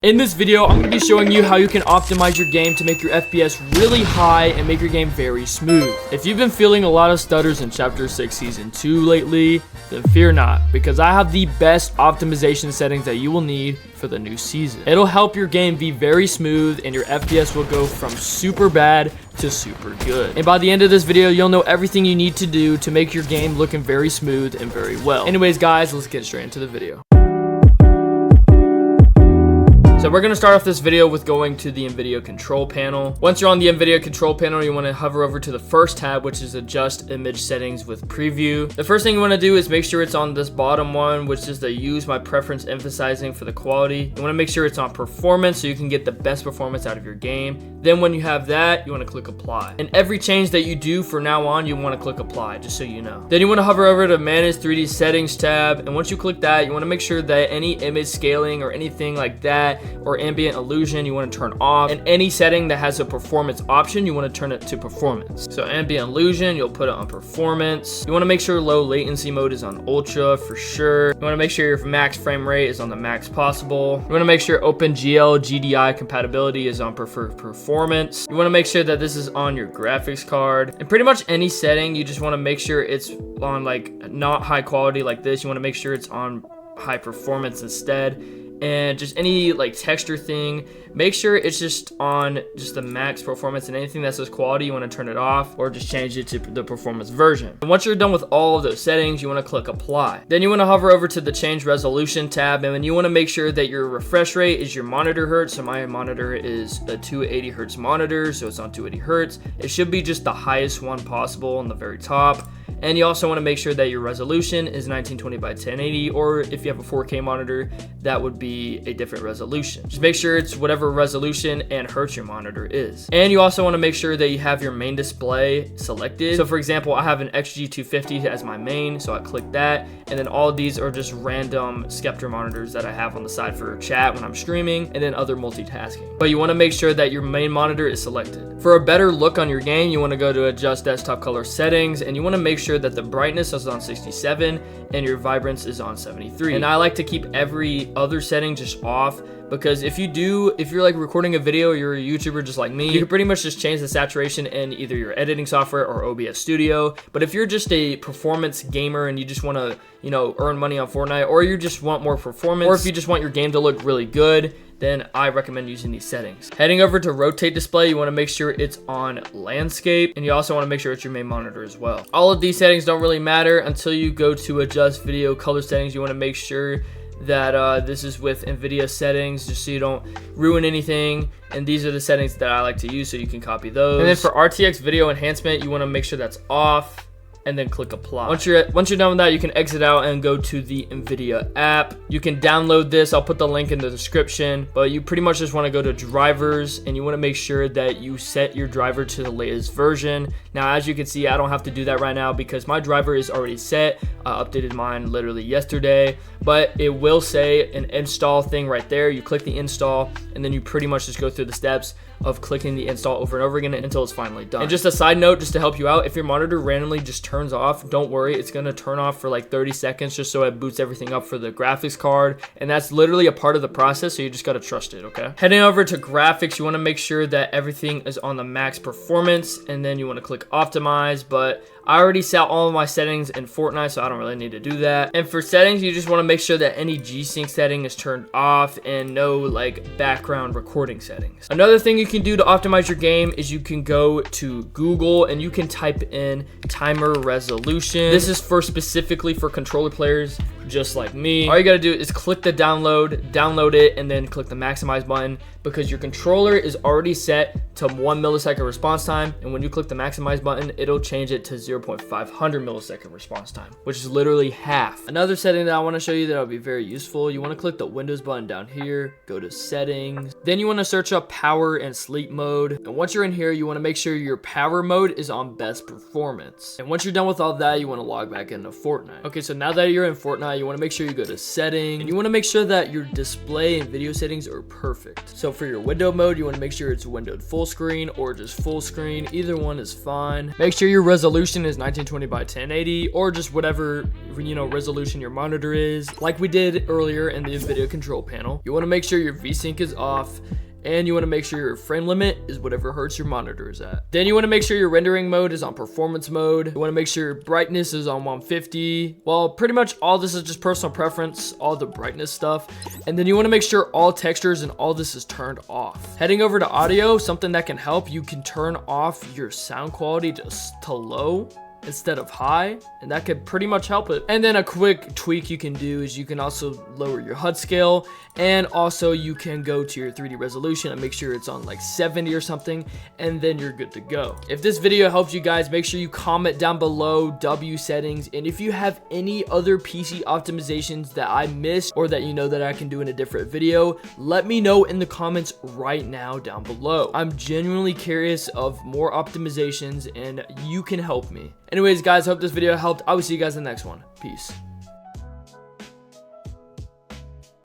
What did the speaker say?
In this video, I'm going to be showing you how you can optimize your game to make your FPS really high and make your game very smooth. If you've been feeling a lot of stutters in Chapter 6 Season 2 lately, then fear not, because I have the best optimization settings that you will need for the new season. It'll help your game be very smooth and your FPS will go from super bad to super good. And by the end of this video, you'll know everything you need to do to make your game looking very smooth and very well. Anyways, guys, let's get straight into the video. So we're going to start off this video with going to the Nvidia control panel. Once you're on the Nvidia control panel, you want to hover over to the first tab, which is adjust image settings with preview. The first thing you want to do is make sure it's on this bottom one, which is the use my preference emphasizing for the quality. You want to make sure it's on performance so you can get the best performance out of your game. Then when you have that, you want to click apply. And every change that you do from now on, you want to click apply, just so you know. Then you want to hover over to manage 3D settings tab. And once you click that, you want to make sure that any image scaling or anything like that or ambient illusion you want to turn off, and any setting that has a performance option you want to turn it to performance. So ambient illusion, you'll put it on performance. You want to make sure low latency mode is on ultra for sure. You want to make sure your max frame rate is on the max possible. You want to make sure OpenGL GDI compatibility is on preferred performance. You want to make sure that this is on your graphics card, and pretty much any setting you just want to make sure it's on like not high quality like this. You want to make sure it's on high performance instead. And just any like texture thing, make sure it's just on just the max performance, and anything that says quality you want to turn it off or just change it to the performance version. And once you're done with all of those settings, you want to click apply. Then you want to hover over to the change resolution tab, and then you want to make sure that your refresh rate is your monitor hertz. So my monitor is a 280 hertz monitor, so it's on 280 hertz. It should be just the highest one possible on the very top. And you also want to make sure that your resolution is 1920 by 1080, or if you have a 4K monitor, that would be a different resolution. Just make sure it's whatever resolution and hertz your monitor is. And you also want to make sure that you have your main display selected. So for example, I have an XG250 as my main, so I click that, and then all of these are just random Scepter monitors that I have on the side for chat when I'm streaming, and then other multitasking. But you want to make sure that your main monitor is selected. For a better look on your game, you want to go to adjust desktop color settings, and you want to make sure that the brightness is on 67 and your vibrance is on 73. And I like to keep every other setting just off, because if you're like recording a video, or you're a YouTuber just like me, you can pretty much just change the saturation in either your editing software or OBS Studio. But if you're just a performance gamer and you just want to, earn money on Fortnite, or you just want more performance, or if you just want your game to look really good, then I recommend using these settings. Heading over to rotate display, you want to make sure it's on landscape, and you also want to make sure it's your main monitor as well. All of these settings don't really matter until you go to adjust video color settings. You want to make sure that this is with Nvidia settings, just so you don't ruin anything. And these are the settings that I like to use, so you can copy those. And then for RTX video enhancement, you want to make sure that's off, and then click apply. Once you're done with that, you can exit out and go to the Nvidia app. You can download this. I'll put the link in the description, but you pretty much just want to go to drivers, and you want to make sure that you set your driver to the latest version. Now, as you can see, I don't have to do that right now because my driver is already set. I updated mine literally yesterday, but it will say an install thing right there. You click the install, and then you pretty much just go through the steps of clicking the install over and over again until it's finally done. And just a side note, just to help you out, if your monitor randomly just turns off, don't worry, it's gonna turn off for like 30 seconds just so it boots everything up for the graphics card, and that's literally a part of the process, so you just gotta trust it, okay? Heading over to graphics, you wanna make sure that everything is on the max performance, and then you wanna click optimize, but I already set all of my settings in Fortnite, so I don't really need to do that. And for settings, you just want to make sure that any G-Sync setting is turned off and no like background recording settings. Another thing you can do to optimize your game is you can go to Google and you can type in timer resolution. This is specifically for controller players just like me. All you gotta do is click the download it, and then click the maximize button, because your controller is already set to 1 millisecond response time, and when you click the maximize button, it'll change it to 0.500 millisecond response time, which is literally half. Another setting that I want to show you that will be very useful, you want to click the Windows button down here, go to settings, then you want to search up power and sleep mode, and once you're in here, you want to make sure your power mode is on best performance. And once you're done with all that, you want to log back into Fortnite. Okay, so now that you're in Fortnite, you want to make sure you go to settings, and you want to make sure that your display and video settings are perfect. So for your window mode, you want to make sure it's windowed full screen or just full screen. Either one is fine. Make sure your resolution resolution is 1920 by 1080 or just whatever, you know, resolution your monitor is. Like we did earlier in the video control panel, you want to make sure your VSync is off, and you want to make sure your frame limit is whatever hertz your monitor is at. Then you want to make sure your rendering mode is on performance mode. You want to make sure your brightness is on 150. Well, pretty much all this is just personal preference, all the brightness stuff. And then you want to make sure all textures and all this is turned off. Heading over to audio, something that can help, you can turn off your sound quality to low instead of high, and that could pretty much help it. And then a quick tweak you can do is you can also lower your HUD scale, and also you can go to your 3D resolution and make sure it's on like 70 or something, and then you're good to go. If this video helps you guys, make sure you comment down below W settings, and if you have any other PC optimizations that I missed or that you know that I can do in a different video, let me know in the comments right now down below. I'm genuinely curious of more optimizations, and you can help me. Anyways, guys, hope this video helped. I will see you guys in the next one. Peace.